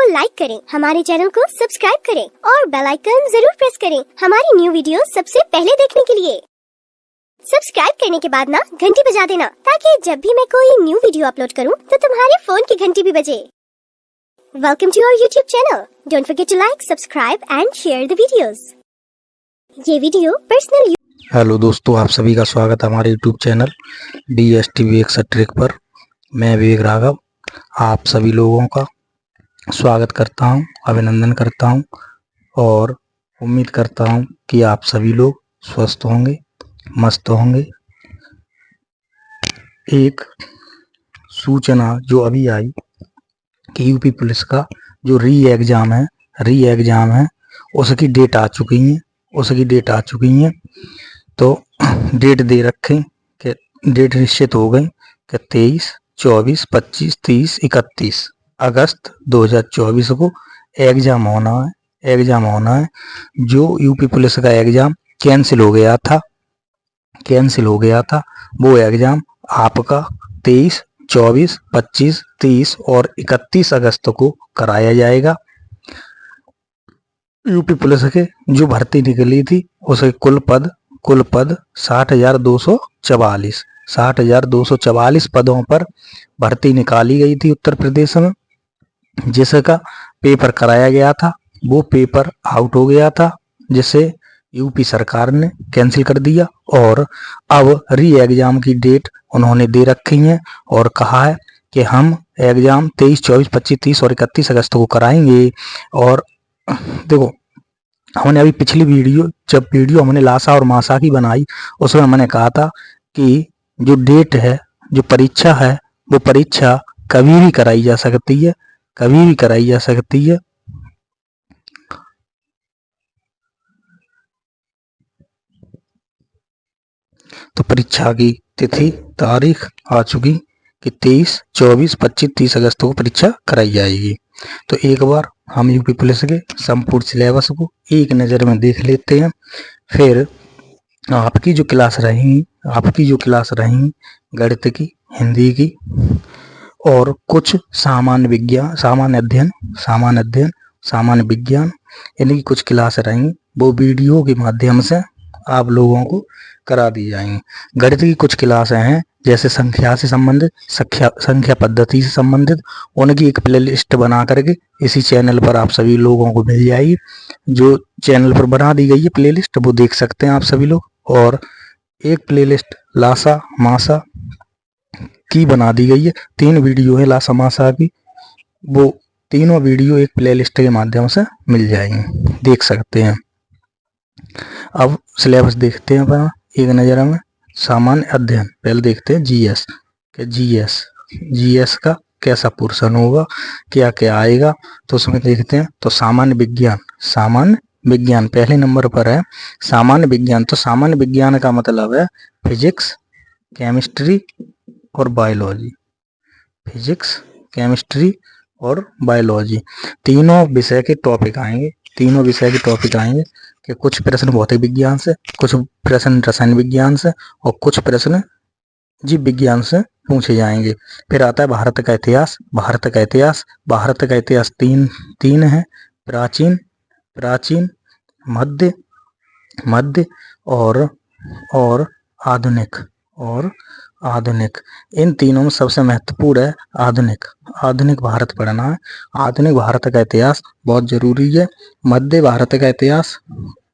Like करें, हमारे channel को सब्सक्राइब करें और बेल आइकन जरूर प्रेस करें हमारी न्यू वीडियो सबसे पहले देखने के लिए। सब्सक्राइब करने के बाद ना घंटी बजा देना, ताकि जब भी मैं कोई न्यू वीडियो अपलोड करूं तो तुम्हारे फोन की घंटी भी बजे। Welcome to our YouTube channel. Don't forget to like, subscribe and share the videos. ये वीडियो पर्सनल। हेलो दोस्तों, आप सभी का स्वागत है हमारे यूट्यूब चैनल DSTV ट्रिक पर। मैं विवेक राघव आप सभी लोगों का स्वागत करता हूं, अभिनंदन करता हूं और उम्मीद करता हूं कि आप सभी लोग स्वस्थ होंगे, मस्त होंगे। एक सूचना जो अभी आई कि यूपी पुलिस का जो री एग्ज़ाम है उसकी डेट आ चुकी है। तो डेट दे रखें कि डेट निश्चित हो गई कि 23, 24, 25, 30, 31 अगस्त 2024 को एग्ज़ाम होना है। जो यूपी पुलिस का एग्ज़ाम कैंसिल हो गया था वो एग्ज़ाम आपका 23, 24, 25, 30 और 31 अगस्त को कराया जाएगा। यूपी पुलिस के जो भर्ती निकली थी उसके कुल पद 60,244 पदों पर भर्ती निकाली गई थी उत्तर प्रदेश में। जिसका पेपर कराया गया था वो पेपर आउट हो गया था, जिसे यूपी सरकार ने कैंसिल कर दिया और अब री एग्ज़ाम की डेट उन्होंने दे रखी है और कहा है कि हम एग्ज़ाम 23, 24, 25, 30 और 31 अगस्त को कराएंगे। और देखो, हमने अभी पिछली वीडियो हमने लासा और मासा की बनाई, उसमें मैंने कहा था कि जो डेट है, जो परीक्षा है, वो परीक्षा कभी भी कराई जा सकती है। तो परीक्षा की तिथि तारीख आ चुकी कि 23, 24, 25, 30 अगस्त को परीक्षा कराई जाएगी। तो एक बार हम यूपी पुलिस के संपूर्ण सिलेबस को एक नज़र में देख लेते हैं। फिर आपकी जो क्लास रही गणित की, हिंदी की और कुछ सामान्य विज्ञान यानी कुछ क्लास रहेंगी, वो वीडियो के माध्यम से आप लोगों को करा दी जाएंगी। गणित की कुछ क्लासें हैं जैसे संख्या से संबंधित, संख्या पद्धति से संबंधित, उनकी एक प्ले लिस्ट बना करके इसी चैनल पर आप सभी लोगों को मिल जाएगी। जो चैनल पर बना दी गई है प्ले लिस्ट, वो देख सकते हैं आप सभी लोग। और एक प्ले लिस्ट लासा मासा की बना दी गई है, 3 वीडियो है लासा मासा की, वो तीनों वीडियो एक प्ले लिस्ट के माध्यम से मिल जाएंगे, देख सकते हैं। अब सिलेबस देखते हैं अपना एक नज़र में। सामान्य अध्ययन पहले देखते हैं जीएस के जीएस का कैसा पोर्शन होगा, क्या क्या आएगा, तो उसमें देखते हैं। तो सामान्य विज्ञान पहले नंबर पर है। सामान्य विज्ञान, तो सामान्य विज्ञान का मतलब है फिजिक्स, केमिस्ट्री और बायोलॉजी। तीनों विषय के टॉपिक आएंगे कि कुछ प्रश्न भौतिक विज्ञान से, कुछ प्रश्न रसायन विज्ञान से और कुछ प्रश्न जीव विज्ञान से पूछे जाएंगे। फिर आता है भारत का इतिहास। भारत का इतिहास तीन है, प्राचीन, मध्य और आधुनिक। इन तीनों में सबसे महत्वपूर्ण है आधुनिक भारत पढ़ना है। आधुनिक भारत का इतिहास बहुत जरूरी है। मध्य भारत का इतिहास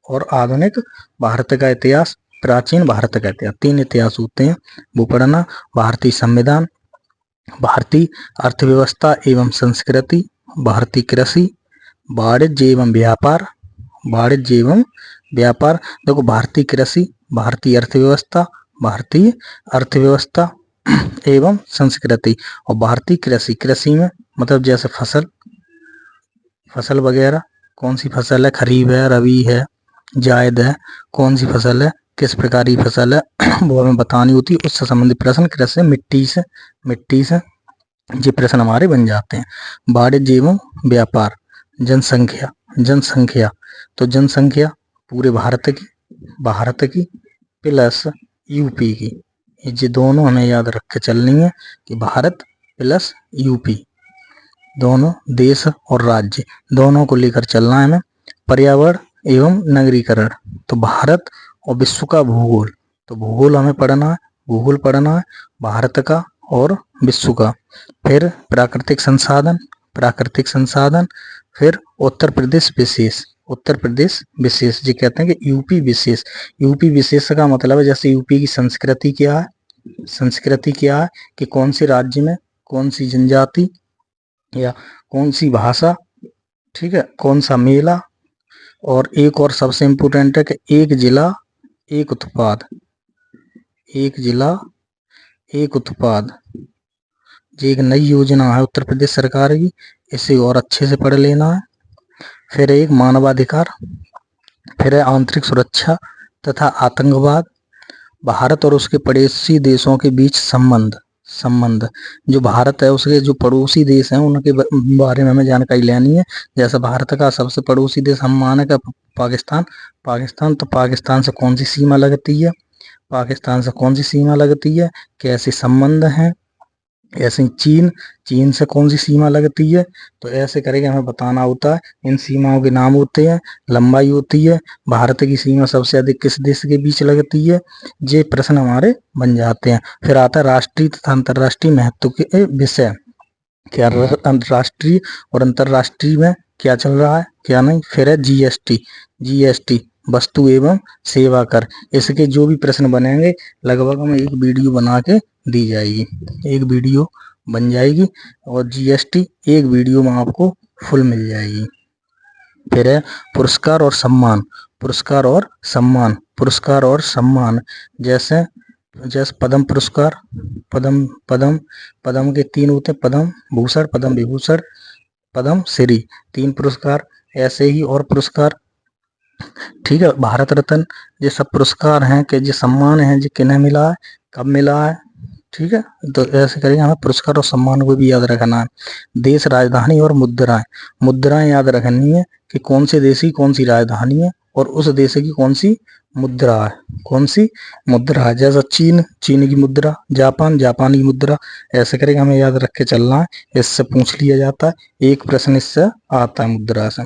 और आधुनिक भारत का इतिहास, प्राचीन भारत का इतिहास, 3 इतिहास होते हैं, वो पढ़ना। भारतीय संविधान, भारतीय अर्थव्यवस्था एवं संस्कृति, भारतीय कृषि, वाणिज्य एवं व्यापार। देखो, भारतीय कृषि, भारतीय अर्थव्यवस्था एवं संस्कृति और भारतीय कृषि में मतलब जैसे फसल वगैरह, कौन सी फसल है, खरीफ है, रबी है, जायद है, कौन सी फसल है, किस प्रकार की फसल है, वो हमें बतानी होती है। उससे संबंधित प्रश्न, कृषि, मिट्टी से ये प्रश्न हमारे बन जाते हैं। वाणिज्य एवं व्यापार, जनसंख्या, तो जनसंख्या पूरे भारत की प्लस यूपी की, ये दोनों हमें याद रख के चलनी है कि भारत प्लस यूपी। दोनों देश और राज्य दोनों को लेकर चलना है हमें। पर्यावरण एवं नगरीकरण, तो भारत और विश्व का भूगोल, तो भूगोल हमें पढ़ना है, भूगोल पढ़ना है भारत का और विश्व का। फिर प्राकृतिक संसाधन, प्राकृतिक संसाधन, फिर उत्तर प्रदेश विशेष, उत्तर प्रदेश विशेष जी कहते हैं कि यूपी विशेष। यूपी विशेष का मतलब है जैसे यूपी की संस्कृति क्या है, संस्कृति क्या है कि कौन से राज्य में कौन सी जनजाति या कौन सी भाषा, ठीक है, कौन सा मेला। और एक और सबसे इम्पोर्टेंट है कि एक जिला एक उत्पाद, एक जिला एक उत्पाद, ये एक नई योजना है उत्तर प्रदेश सरकार की, इसे और अच्छे से पढ़ लेना है। फिर एक मानवाधिकार, फिर है आंतरिक सुरक्षा तथा आतंकवाद, भारत और उसके पड़ोसी देशों के बीच संबंध, संबंध जो भारत है उसके जो पड़ोसी देश हैं उनके बारे में हमें जानकारी लेनी है। जैसे भारत का सबसे पड़ोसी देश हम माने का पाकिस्तान, पाकिस्तान, तो पाकिस्तान से कौन सी सीमा लगती है, पाकिस्तान से कौन सी सीमा लगती है, कैसे संबंध हैं। ऐसे चीन, चीन से कौन सी सीमा लगती है, तो ऐसे करके हमें बताना होता है। इन सीमाओं के नाम होते हैं, लंबाई होती है, भारत की सीमा सबसे अधिक किस देश के बीच लगती है, ये प्रश्न हमारे बन जाते हैं। फिर आता है राष्ट्रीय तथा अंतर्राष्ट्रीय महत्व के विषय, क्या राष्ट्रीय और अंतर्राष्ट्रीय में क्या चल रहा है क्या नहीं। फिर है जीएसटी, जीएसटी वस्तु एवं सेवा कर, इसके जो भी प्रश्न बनेंगे लगभग हमें एक वीडियो बना के दी जाएगी, एक वीडियो बन जाएगी और जीएसटी एक वीडियो में आपको फुल मिल जाएगी। फिर है पुरस्कार और सम्मान, पुरस्कार और सम्मान, पुरस्कार और सम्मान, जैसे जैसे पद्म पुरस्कार, पद्म पद्म पद्म के 3 होते हैं, पद्म भूषण, पद्म विभूषण, पद्म श्री, 3 पुरस्कार। ऐसे ही और पुरस्कार, ठीक है, भारत रत्न, ये सब पुरस्कार हैं कि ये सम्मान है जो किन्हें मिला है, कब मिला है, ठीक है। तो ऐसे करेंगे, हमें पुरस्कार और सम्मान को भी याद रखना है। देश, राजधानी और मुद्राएं, मुद्राएं याद रखनी है कि कौन से देश की कौन सी राजधानी है और उस देश की कौन सी मुद्रा है, कौन सी मुद्रा है। जैसा चीन, चीन की मुद्रा, जापान, जापान की मुद्रा। ऐसे करके हमें याद रख के चलना है, इससे पूछ लिया जाता है, एक प्रश्न इससे आता है मुद्रा से।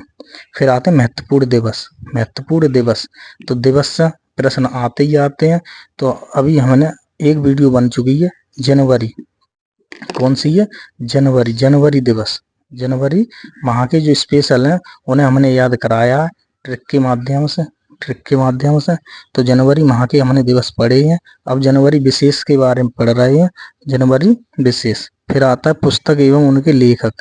फिर आते हैं महत्वपूर्ण दिवस, महत्वपूर्ण दिवस, तो दिवस से प्रश्न आते ही आते हैं। तो अभी हमने एक वीडियो बन चुकी है जनवरी, कौन सी है, जनवरी, जनवरी दिवस, जनवरी माह के जो स्पेशल हैं उन्हें हमने याद कराया है ट्रिक के माध्यम से, ट्रिक के माध्यम से। तो जनवरी माह के हमने दिवस पढ़े हैं, अब जनवरी विशेष के बारे में पढ़ रहे हैं, जनवरी विशेष। फिर आता है पुस्तक एवं उनके लेखक,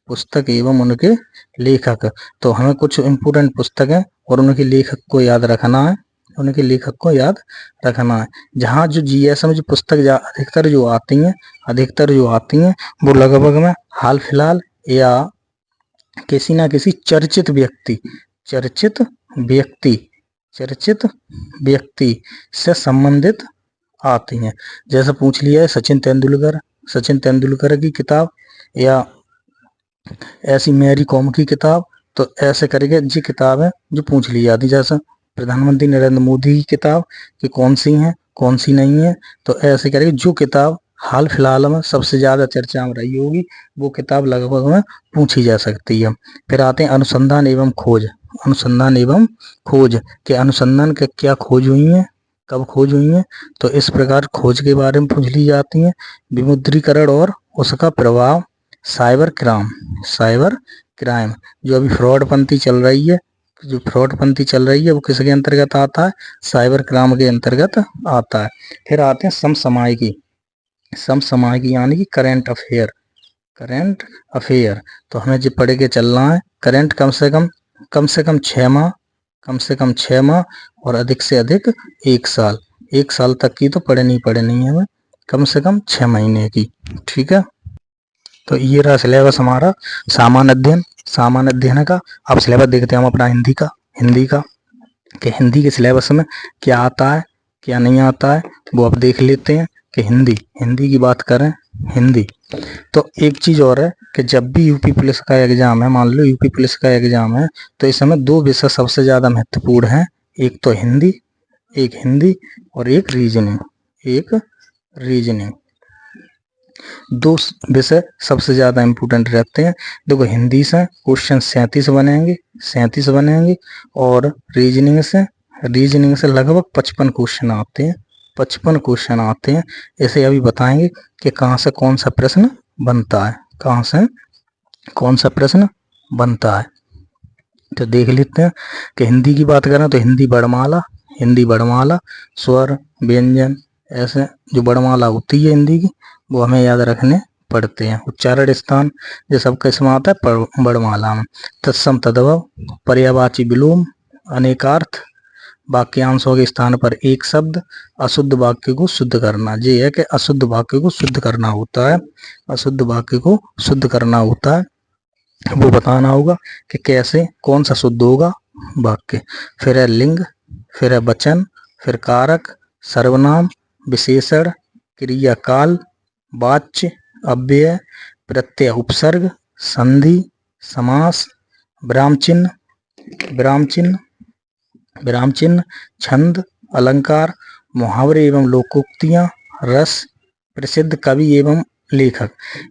पुस्तक एवं उनके लेखक, तो हमें कुछ इम्पोर्टेंट पुस्तक है और उनके लेखक को याद रखना है, उनके लेखक को याद रखना है। जहाँ जो जीएस में जो पुस्तक अधिकतर जो आती हैं, अधिकतर जो आती हैं वो लगभग में हाल फिलहाल या किसी ना किसी चर्चित व्यक्ति, चर्चित व्यक्ति, चर्चित व्यक्ति से संबंधित आती हैं। जैसे पूछ लिया है सचिन तेंदुलकर, सचिन तेंदुलकर की किताब, या ऐसी मैरी कॉम की किताब, तो ऐसे करके जी किताब है जो पूछ ली जाती। जैसे प्रधानमंत्री नरेंद्र मोदी की किताब कि कौन सी है कौन सी नहीं है, तो ऐसे करके जो किताब हाल फिलहाल में सबसे ज्यादा चर्चा में रही होगी वो किताब लगभग में पूछी जा सकती है। फिर आते हैं अनुसंधान एवं खोज, अनुसंधान एवं खोज के अनुसंधान के क्या खोज हुई है, कब खोज हुई है, तो इस प्रकार खोज के बारे में पूछ ली जाती है। विमुद्रीकरण और उसका प्रभाव, साइबर क्राइम, साइबर क्राइम जो अभी फ्रॉडपंथी चल रही है, जो फ्रॉडपंथी चल रही है वो किसके अंतर्गत आता है, साइबर क्राइम के अंतर्गत आता है। फिर आते हैं समसामयिकी, समसामयिकी यानी कि करंट अफेयर, करंट अफेयर, तो हमें जो पढ़ के चलना है करंट कम से कम 6 माह, कम से कम 6 माह और अधिक से अधिक 1 साल, 1 साल तक की तो पढ़नी है हमें, कम से कम 6 महीने की, ठीक है। तो ये रहा सिलेबस हमारा सामान्य अध्ययन, सामान्य अध्ययन का। अब सिलेबस देखते हैं हम अपना हिंदी का, हिंदी का कि हिंदी के सिलेबस में क्या आता है क्या नहीं आता है वो अब देख लेते हैं। कि हिंदी, हिंदी की बात करें, हिंदी तो एक चीज़ और है कि जब भी यूपी पुलिस का एग्जाम है, मान लो यूपी पुलिस का एग्जाम है, तो इस समय 2 विषय सबसे ज़्यादा महत्वपूर्ण हैं, एक तो हिंदी, एक हिंदी और एक रीजनिंग, एक रीजनिंग। दो विषय सबसे ज़्यादा इम्पोर्टेंट रहते हैं। देखो हिंदी से क्वेश्चन 37 बनेंगे और रीजनिंग से लगभग 55 क्वेश्चन आते हैं। 55 क्वेश्चन आते हैं। ऐसे अभी बताएंगे कि कहाँ से कौन सा प्रश्न बनता है, कहाँ से कौन सा प्रश्न बनता है। तो देख लेते हैं कि हिंदी की बात करें तो हिंदी वर्णमाला स्वर व्यंजन ऐसे जो वर्णमाला होती है हिंदी की वो हमें याद रखने पड़ते हैं। उच्चारण स्थान ये सब किसमें आता है, वर्णमाला में। तत्सम तद्भव, पर्यायवाची विलोम, अनेकार्थ, वाक्यांशों के स्थान पर एक शब्द, अशुद्ध वाक्य को शुद्ध करना। ये है कि अशुद्ध वाक्य को शुद्ध करना होता है, अशुद्ध वाक्य को शुद्ध करना होता है। वो बताना होगा कि कैसे कौन सा शुद्ध होगा वाक्य। फिर है लिंग, फिर है वचन, फिर कारक, सर्वनाम, विशेषण, क्रिया काल, वाच्य, अव्यय, प्रत्यय, उपसर्ग, संधि, समास, विराम चिन्ह, छंद, अलंकार, मुहावरे एवं लोकोक्तियां, रस, प्रसिद्ध कवि एवं लेखक।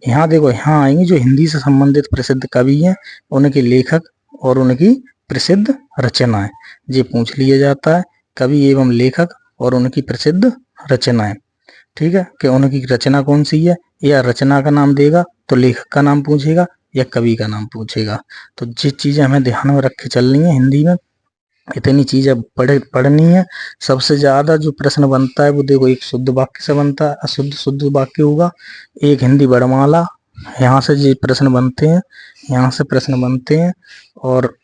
यहाँ देखो, यहाँ आएंगे जो हिंदी से संबंधित प्रसिद्ध कवि हैं, उनके लेखक और उनकी प्रसिद्ध रचनाएं। ये पूछ लिया जाता है, कवि एवं लेखक और उनकी प्रसिद्ध रचनाएं। ठीक है, कि उनकी रचना कौन सी है, या रचना का नाम देगा तो लेखक का नाम पूछेगा या कवि का नाम पूछेगा। तो ये चीजें हमें ध्यान में रख के चलनी है। हिंदी में इतनी चीजें पढ़नी है। सबसे ज्यादा जो प्रश्न बनता है वो देखो, एक शुद्ध वाक्य से बनता है, शुद्ध वाक्य होगा, एक हिंदी वर्णमाला, यहाँ से ये प्रश्न बनते हैं, यहाँ से प्रश्न बनते हैं और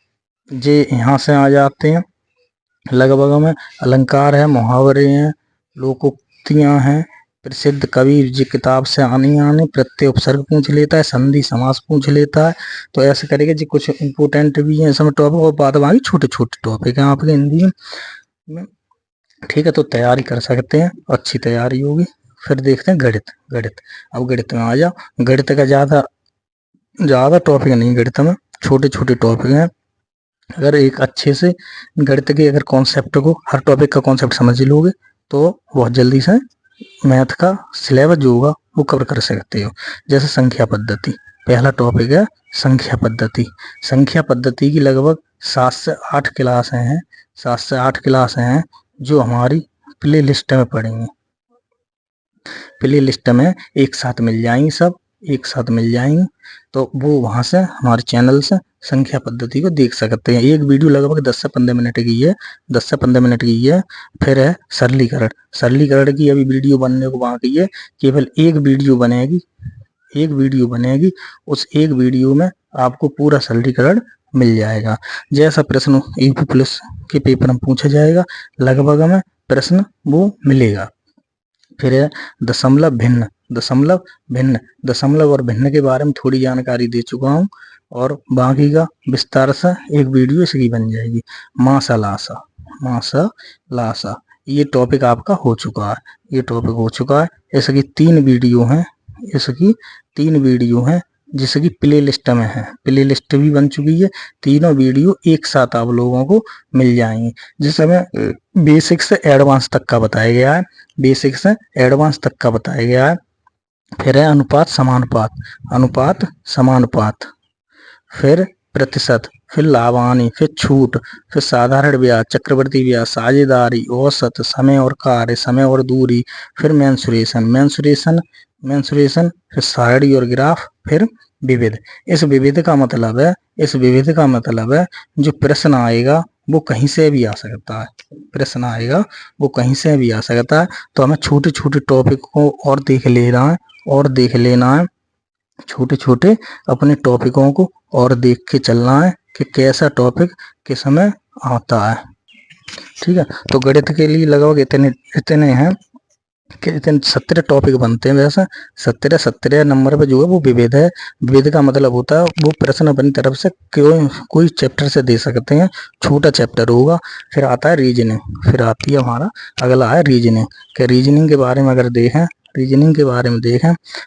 ये यहाँ से आ जाते हैं लगभग में। अलंकार है, मुहावरे हैं, लोकोक्तियां हैं, प्रसिद्ध कवि जी किताब से आने प्रत्यय उपसर्ग पूछ लेता है, संधि समास पूछ लेता है। तो ऐसे करेंगे जी, कुछ इंपोर्टेंट भी है इसमें टॉपिक और बाद बाकी छोटे छोटे टॉपिक हैं आपके हिंदी में। ठीक है, तो तैयारी कर सकते हैं, अच्छी तैयारी होगी। फिर देखते हैं गणित। अब गणित में आ जाओ। गणित का ज्यादा टॉपिक नहीं, गणित में छोटे छोटे टॉपिक हैं। अगर एक अच्छे से गणित के अगर कॉन्सेप्ट को, हर टॉपिक का कॉन्सेप्ट समझ लोगे तो बहुत जल्दी से मैथ का सिलेबस जो होगा वो कवर कर सकते हो। जैसे संख्या पद्धति, पहला टॉपिक है संख्या पद्धति की लगभग 7 से 8 क्लासें हैं, 7 से 8 क्लासें हैं जो हमारी प्ले लिस्ट में पड़ेंगी। प्ले लिस्ट में एक साथ मिल जाएंगी, सब एक साथ मिल जाएंगी। तो वो वहां से हमारे चैनल से संख्या पद्धति को देख सकते हैं। एक वीडियो लगभग 10 से 15 मिनट की है, 10 से 15 मिनट की है। फिर है सरलीकरण की अभी वीडियो बनने को बाकी है। केवल एक वीडियो बनेगी, उस एक वीडियो में आपको पूरा सरलीकरण मिल जाएगा। जैसा प्रश्न यूपी पुलिस के पेपर में पूछा जाएगा लगभग में प्रश्न वो मिलेगा। फिर है दशमलव और भिन्न के बारे में थोड़ी जानकारी दे चुका हूँ और बाकी का विस्तार से एक वीडियो इसकी बन जाएगी। मासा लासा ये टॉपिक आपका हो चुका है। इसकी 3 वीडियो हैं जिसकी प्ले लिस्ट में है, प्ले लिस्ट भी बन चुकी है। तीनों वीडियो एक साथ आप लोगों को मिल जाएंगी, जिसमें बेसिक से एडवांस तक का बताया गया है। फिर है अनुपात समानुपात, फिर प्रतिशत, फिर लाभानी, फिर छूट, फिर साधारण ब्याज, चक्रवर्ती ब्याज, साझेदारी, औसत, समय और कार्य, समय और दूरी, फिर मेंसुरेशन, फिर सारणी और ग्राफ, फिर विविध। इस विविध का मतलब है जो प्रश्न आएगा वो कहीं से भी आ सकता है। तो हमें छोटे छोटे टॉपिक को और देख लेना है, छोटे छोटे अपने टॉपिकों को और देख के चलना है कि कैसा टॉपिक किस समय आता है। ठीक है, तो गणित के लिए लगभग इतने हैं कि 17 टॉपिक बनते हैं। वैसे 17 नंबर पे जो है वो विविध है। विविध का मतलब होता है वो प्रश्न अपनी तरफ से कोई चैप्टर से दे सकते हैं, छोटा चैप्टर होगा। फिर आता है रीजनिंग, फिर आती है हमारा अगला है रीजनिंग। कि रीजनिंग के बारे में अगर देखें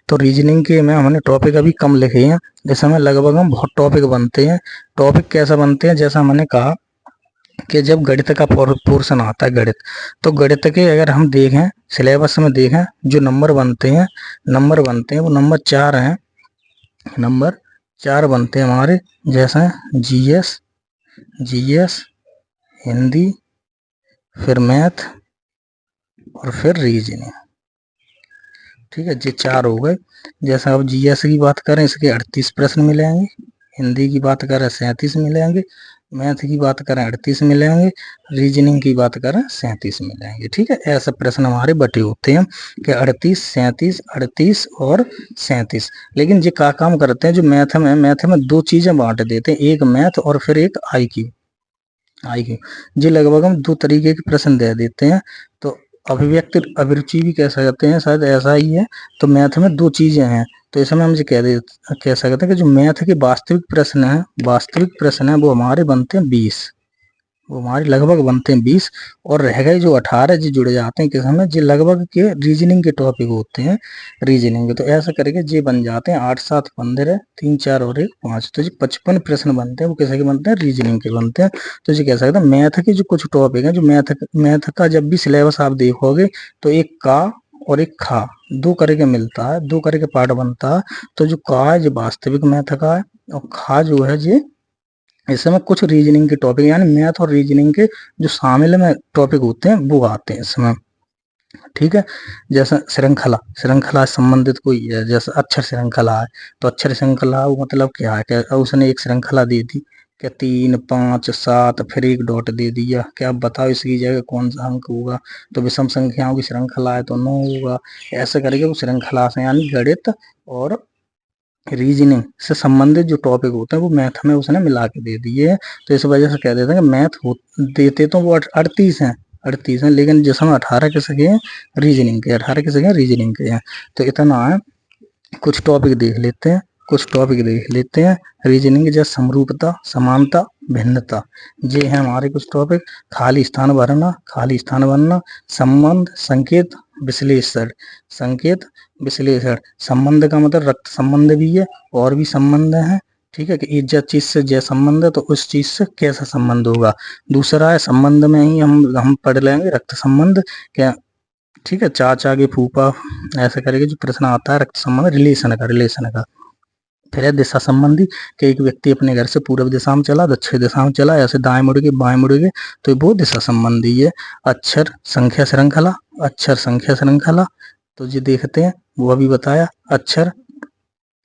तो रीजनिंग के में हमने टॉपिक अभी कम लिखे हैं, जैसे हमें लगभग हम बहुत टॉपिक बनते हैं। टॉपिक कैसा बनते हैं, जैसा मैंने कहा कि जब गणित का पोर्शन आता है गणित, तो गणित के अगर हम देखें सिलेबस में देखें जो नंबर बनते हैं वो नंबर 4 हैं, नंबर 4 बनते हैं हमारे, जैसे जीएस, हिंदी, फिर मैथ और फिर रीजनिंग। ठीक है, ये 4 हो गए। जैसे अब जीएस की बात करें, इसके 38 प्रश्न मिलेंगे, हिंदी की बात करें 37 मिलेंगे, मैथ की बात करें 38 मिलेंगे, रीजनिंग की बात करें 37 मिलेंगे। ठीक है, ऐसे प्रश्न हमारे बटे होते हैं कि 38, 37, 38 और 37। लेकिन ये क्या काम करते हैं, जो मैथ में 2 चीजें बांट देते हैं, एक मैथ और फिर एक आईक्यू। जी लगभग हम 2 तरीके के प्रश्न दे देते हैं। तो अभिव्यक्ति अभिरुचि भी कह सकते हैं, शायद ऐसा ही है। तो मैथ में 2 चीजें हैं, तो इसमें हम कह सकते हैं कि जो मैथ के वास्तविक प्रश्न है वो हमारे बनते हैं 20, वो हमारे लगभग बनते हैं 20। और रह गए जो 18 जी जुड़ जाते हैं किसमें, जी लगभग के रीजनिंग के टॉपिक होते हैं, रीजनिंग के। तो ऐसा करके जी बन जाते हैं 8, 7, 15, 3, 4 और 1, 5। तो जी 55 प्रश्न बनते हैं, वो किसी के बनते हैं, रीजनिंग के बनते हैं। तो जी कह सकते हैं मैथ के जो कुछ टॉपिक हैं, जो मैथ का जब भी सिलेबस आप देखोगे तो एक का और एक खा 2 करके मिलता है, 2 करके पार्ट बनता है। तो जो का है जो वास्तविक मैथ का है, और खा जो है जी इसमें कुछ रीजनिंग के टॉपिक, यानी मैथ और रीजनिंग के जो शामिल में टॉपिक होते हैं वो आते हैं इसमें। ठीक है, जैसे श्रृंखला संबंधित कोई है, जैसे अक्षर श्रृंखला है, तो अक्षर श्रृंखला वो मतलब क्या है, क्या उसने एक श्रृंखला दे दी, क्या 3, 5, 7 फिर एक डॉट दे दिया, क्या आप बताओ इसकी जगह कौन सा अंक होगा, तो विषम संख्याओं की श्रृंखला है तो 9 होगा। ऐसे करके वो श्रृंखला से, यानी गणित और रीजनिंग से संबंधित जो टॉपिक होते हैं वो मैथ में उसने मिला के दे दिए है। तो इस वजह से कह देते हैं कि मैथ देते तो वो 38 हैं, लेकिन जिसमें 18 किसके हैं, रीजनिंग के, 18 किसके हैं, रीजनिंग के हैं। तो इतना है। कुछ टॉपिक देख लेते हैं रीजनिंग के, जैसे समरूपता, समानता, भिन्नता, ये है हमारे कुछ टॉपिक। खाली स्थान भरना, संबंध, संकेत विश्लेषण। संबंध का मतलब रक्त संबंध भी है और भी संबंध है। ठीक है, कि एक चीज से जय संबंध है तो उस चीज से कैसा संबंध होगा। दूसरा है संबंध में ही हम पढ़ लेंगे रक्त संबंध क्या। ठीक है, चाचा के फूफा, ऐसे करके जो प्रश्न आता है रक्त संबंध, रिलेशन का। फिर है दिशा संबंधी, कि एक व्यक्ति अपने घर से पूर्व दिशा में चला, दक्षिण दिशा में चला, ऐसे दाएं मुड़ के बाएं मुड़ के, तो वो दिशा संबंधी है। अक्षर संख्या श्रृंखला, तो ये देखते हैं, वो अभी बताया अक्षर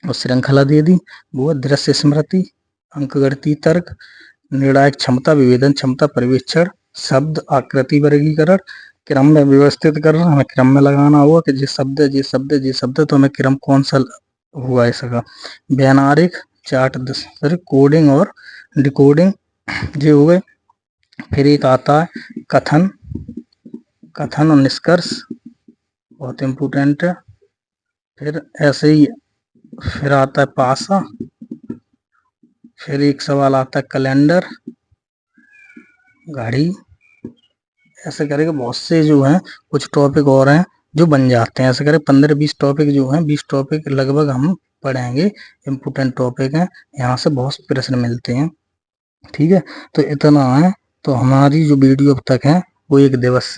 और श्रृंखला दे दी। वो दृश्य स्मृति, अंकगणितीय तर्क, निर्णायक क्षमता, विभेदन क्षमता, पर्यवेक्षण, शब्द आकृति वर्गीकरण, क्रम में व्यवस्थित करना, हमें क्रम में लगाना होगा कि ये शब्द तो हमें क्रम कौन सा हुआ इसका। वैनारिक चार्ट, कोडिंग और डिकोडिंग, ये हो गए। फिर एक आता है कथन और निष्कर्ष, बहुत इम्पोर्टेंट है। फिर ऐसे ही फिर आता है पासा। फिर एक सवाल आता है कैलेंडर, घड़ी। ऐसे करके बहुत से जो हैं कुछ टॉपिक और हैं जो बन जाते हैं। ऐसे करके 15-20 टॉपिक जो हैं, 20 टॉपिक लगभग हम पढ़ेंगे, इम्पोर्टेंट टॉपिक हैं, यहाँ से बहुत प्रश्न मिलते हैं। ठीक है, तो इतना है। तो हमारी जो वीडियो अब तक है वो एक दिवस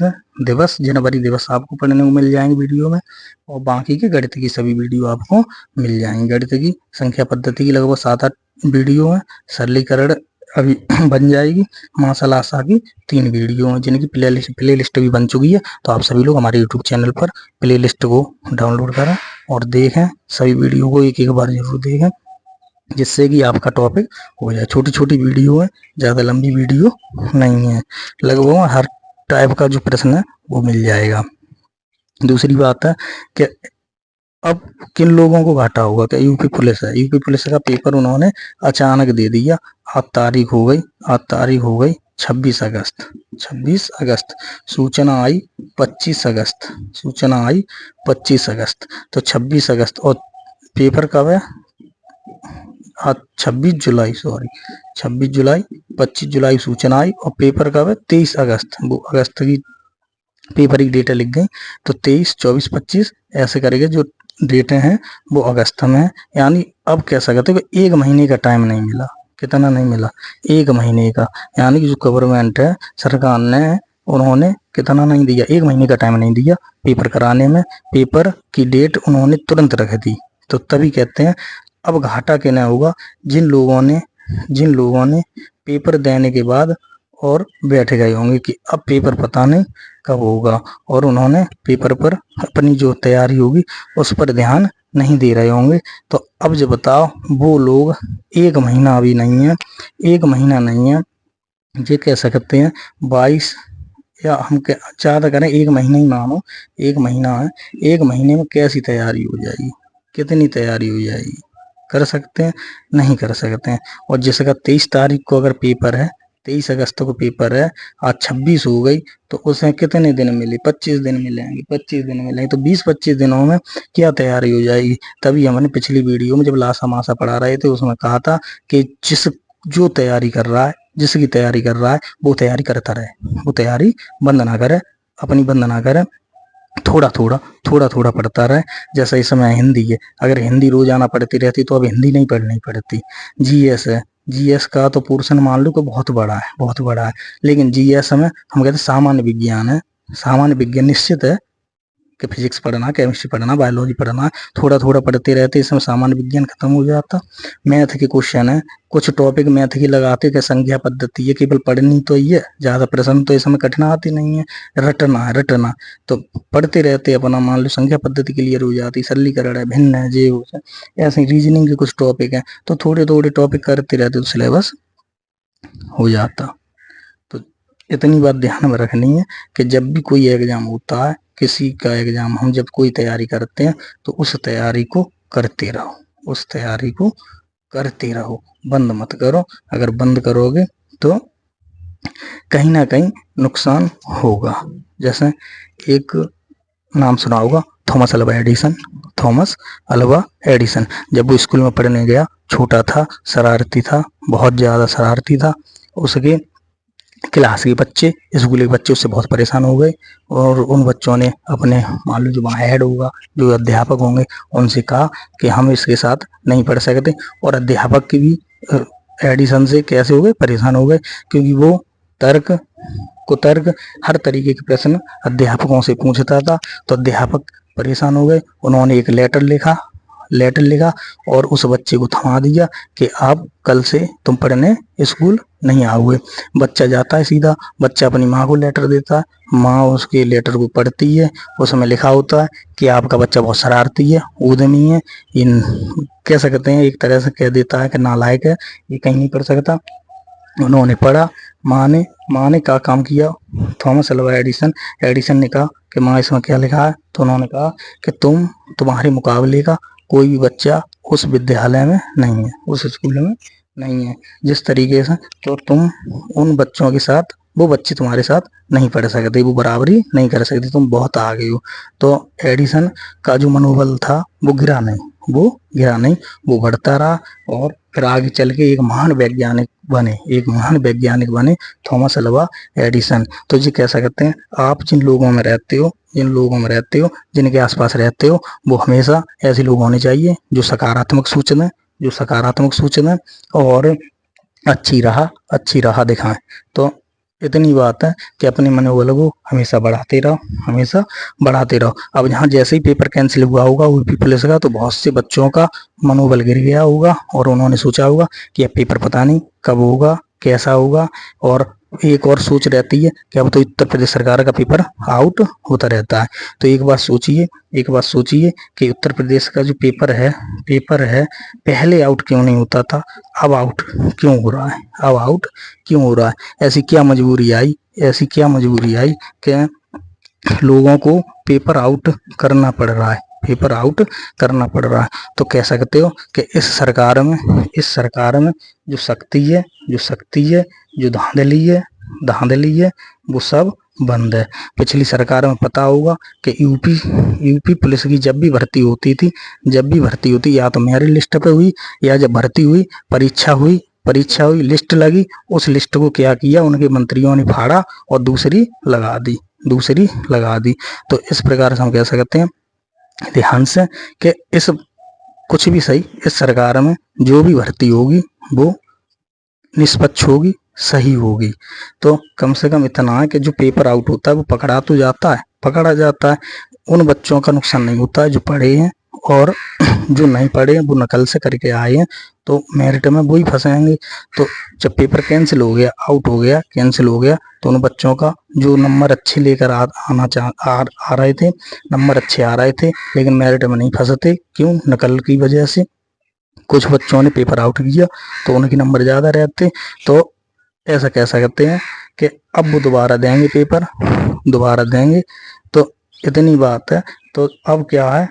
जनवरी दिवस आपको पढ़ने को मिल जाएंगे वीडियो में, और बाकी के गणित की सभी वीडियो आपको मिल जाएंगे। गणित की संख्या पद्धति की लगभग 7-8 वीडियो है, सरलीकरण अभी बन जाएगी, माशाल आशा की 3 वीडियो हैं जिनकी प्ले लिस्ट भी बन चुकी है। तो आप सभी लोग हमारे यूट्यूब चैनल पर प्ले लिस्ट को डाउनलोड करें और देखें, सभी वीडियो को एक बार जरूर देखें, जिससे कि आपका टॉपिक हो जाए। छोटी छोटी वीडियो है, ज़्यादा लंबी वीडियो नहीं है, लगभग हर टाइप का जो प्रश्न है वो मिल जाएगा। दूसरी बात है कि अब किन लोगों को घाटा होगा, कि यूपी पुलिस का पेपर उन्होंने अचानक दे दिया। आज तारीख हो गई 26 अगस्त, सूचना आई 25 अगस्त, तो 26 अगस्त, और पेपर कब है, आज 26 जुलाई, 25 जुलाई सूचना आई, और पेपर कब है 23 अगस्त, वो अगस्त की पेपर की डेटें लिख गई। तो 23, 24, 25 ऐसे करके जो डेटें हैं वो अगस्त में है। यानी अब कह सकते हो कि 1 महीने का टाइम नहीं मिला, कितना नहीं मिला, 1 महीने का। यानी कि जो गवर्नमेंट है, सरकार ने, उन्होंने कितना नहीं दिया, 1 महीने का टाइम नहीं दिया पेपर कराने में। पेपर की डेट उन्होंने तुरंत रख दी। तो तभी कहते हैं अब घाटा किन्हें होगा, जिन लोगों ने पेपर देने के बाद और बैठ गए होंगे कि अब पेपर पता नहीं कब होगा, और उन्होंने पेपर पर अपनी जो तैयारी होगी उस पर ध्यान नहीं दे रहे होंगे। तो अब जो बताओ, वो लोग 1 महीना अभी नहीं है, 1 महीना नहीं है, ये कह सकते हैं 22, या हम ज़्यादा करें 1 महीना ही मानो, 1 महीना है, 1 महीने में कैसी तैयारी हो जाएगी, कितनी तैयारी हो जाएगी, कर सकते हैं? नहीं कर सकते हैं। और जिसका 23 तारीख को अगर पेपर है, 23 अगस्त को पेपर है, आज 26 हो गई, तो उसे कितने दिन मिले? 25 दिन मिलेंगे, 25 दिन मिलेंगे, तो 20-25 दिनों में क्या तैयारी हो जाएगी? तभी हमने पिछली वीडियो में जब लासा मासा पढ़ा रहे थे उसमें कहा था कि जो तैयारी कर रहा है, जिसकी तैयारी कर रहा है, वो तैयारी करता रहे, वो तैयारी बंद ना करे, अपनी बंद ना करे, थोड़ा थोड़ा पढ़ता रहे। जैसा इस समय हिंदी है, अगर हिंदी रोजाना पढ़ती रहती तो अब हिंदी नहीं पढ़नी पड़ती। जीएस है, जीएस का तो पोर्शन मान लो कि बहुत बड़ा है, लेकिन जीएस में हम कहते सामान्य विज्ञान है। सामान्य विज्ञान निश्चित है कि फिजिक्स पढ़ना, केमिस्ट्री पढ़ना, बायोलॉजी पढ़ना, थोड़ा पढ़ते रहते, इसमें सामान्य विज्ञान खत्म हो जाता। मैथ के क्वेश्चन है, कुछ टॉपिक मैथ की लगाते कि संख्या पद्धति है, केवल पढ़नी तो ही है, ज़्यादा प्रश्न तो इसमें कठिन आती नहीं है, रटना तो पढ़ते रहते अपना, मान लो संख्या पद्धति क्लियर हो जाती, सरलीकरण है, भिन्न है, जे हो, ऐसे रीजनिंग के कुछ टॉपिक हैं, तो थोड़े टॉपिक करते रहते तो सिलेबस हो जाता। तो इतनी बात ध्यान में रखनी है कि जब भी कोई एग्जाम होता है, किसी का एग्जाम, हम जब कोई तैयारी करते हैं तो उस तैयारी को करते रहो, बंद मत करो। अगर बंद करोगे तो कहीं ना कहीं नुकसान होगा। जैसे एक नाम सुना होगा, थॉमस अल्वा एडिसन। जब वो स्कूल में पढ़ने गया, छोटा था, शरारती था, बहुत ज़्यादा शरारती था, उसके क्लास के बच्चे, स्कूल के बच्चे उससे बहुत परेशान हो गए, और उन बच्चों ने अपने, मान लो जो वहाँ हेड होगा, जो अध्यापक होंगे, उनसे कहा कि हम इसके साथ नहीं पढ़ सकते। और अध्यापक की भी एडिसन से कैसे हो गए, परेशान हो गए, क्योंकि वो तर्क हर तरीके के प्रश्न अध्यापकों से पूछता था। तो अध्यापक परेशान हो गए, उन्होंने एक लेटर लिखा और उस बच्चे को थमा दिया कि आप कल से तुम पढ़ने स्कूल नहीं आओगे। बच्चा जाता है सीधा, बच्चा अपनी माँ को लेटर देता है, माँ उसके लेटर को पढ़ती है, उसमें लिखा होता है कि आपका बच्चा बहुत शरारती है, उद्यमी है, इन कह सकते हैं एक तरह से कह देता है कि नालायक है, ये कहीं नहीं पढ़ सकता। उन्होंने पढ़ा, माँ ने क्या काम किया, थॉमस अल्वा एडिसन ने कहा कि माँ इसमें क्या लिखा है, तो उन्होंने कहा कि तुम्हारे मुकाबले का कोई भी बच्चा उस विद्यालय में नहीं है, उस स्कूल में नहीं है, जिस तरीके से, तो तुम उन बच्चों के साथ, वो बच्चे तुम्हारे साथ नहीं पढ़ सकते, वो बराबरी नहीं कर सकते, तुम बहुत आगे हो। तो एडिसन का जो मनोबल था वो गिरा नहीं, वो बढ़ता रहा, और फिर आगे चल के एक महान वैज्ञानिक बने थॉमस अल्वा एडिसन। तो जी कह सकते हैं, आप जिन लोगों में रहते हो, जिनके आसपास रहते हो, वो हमेशा ऐसे लोग होने चाहिए जो सकारात्मक सूचना और अच्छी राह दिखाएं। तो इतनी बात है कि अपने मनोबल को हमेशा बढ़ाते रहो। अब यहाँ जैसे ही पेपर कैंसिल हुआ होगा यूपी पुलिस का, तो बहुत से बच्चों का मनोबल गिर गया होगा, और उन्होंने सोचा होगा कि अब पेपर पता नहीं कब होगा, कैसा होगा। और एक और सोच रहती है कि अब तो उत्तर प्रदेश सरकार का पेपर आउट होता रहता है। तो एक बात सोचिए कि उत्तर प्रदेश का जो पेपर है पहले आउट क्यों नहीं होता था, अब आउट क्यों हो रहा है? ऐसी क्या मजबूरी आई कि लोगों को पेपर आउट करना पड़ रहा है, तो कह सकते हो कि इस सरकार में जो शक्ति है, जो धांधली है, वो सब बंद है। पिछली सरकार में पता होगा कि यूपी पुलिस की जब भी भर्ती होती, या तो मेरिट लिस्ट पे हुई, या जब भर्ती हुई, परीक्षा हुई, लिस्ट लगी, उस लिस्ट को क्या किया, उनके मंत्रियों ने फाड़ा और दूसरी लगा दी। तो इस प्रकार से हम कह सकते हैं ध्यान से कि इस सरकार में जो भी भर्ती होगी वो निष्पक्ष होगी, सही होगी। तो कम से कम इतना है कि जो पेपर आउट होता है वो पकड़ा तो जाता है, पकड़ा जाता है, उन बच्चों का नुकसान नहीं होता है जो पढ़े हैं, और जो नहीं पढ़े हैं वो नकल से करके आए हैं तो मेरिट में वही फंसेंगे। तो जब पेपर कैंसिल हो गया, आउट हो गया, कैंसिल हो गया, तो उन बच्चों का जो नंबर अच्छे लेकर आ रहे थे, नंबर अच्छे आ रहे थे, लेकिन मेरिट में नहीं फंसते। क्यों? नकल की वजह से। कुछ बच्चों ने पेपर आउट किया तो उनके नंबर ज़्यादा रहते, तो ऐसा कह सकते हैं कि अब वो दोबारा देंगे पेपर, दोबारा देंगे। तो इतनी बात है। तो अब क्या है,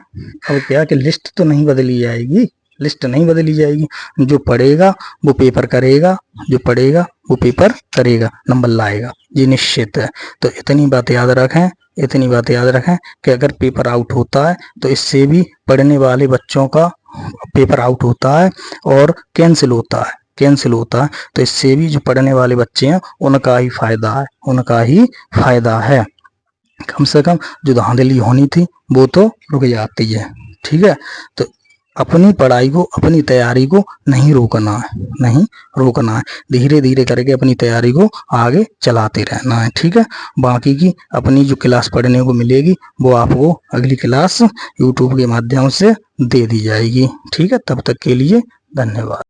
अब क्या कि लिस्ट तो नहीं बदली जाएगी, लिस्ट नहीं बदली जाएगी। जो पढ़ेगा वो पेपर करेगा, जो पढ़ेगा वो पेपर करेगा, नंबर लाएगा, ये निश्चित है। तो इतनी बात याद रखें, इतनी बात याद रखें कि अगर पेपर आउट होता है तो इससे भी पढ़ने वाले बच्चों का पेपर आउट होता है और कैंसिल होता है, कैंसिल होता है, तो इससे भी जो पढ़ने वाले बच्चे हैं उनका ही फायदा है, उनका ही फायदा है। कम से कम जो धांधली होनी थी वो तो रुक जाती है। ठीक है, तो अपनी पढ़ाई को, अपनी तैयारी को नहीं रोकना है, नहीं रोकना है, धीरे धीरे करके अपनी तैयारी को आगे चलाते रहना है। ठीक है, बाकी की अपनी जो क्लास पढ़ने को मिलेगी वो आपको अगली क्लास यूट्यूब के माध्यम से दे दी जाएगी। ठीक है, तब तक के लिए धन्यवाद।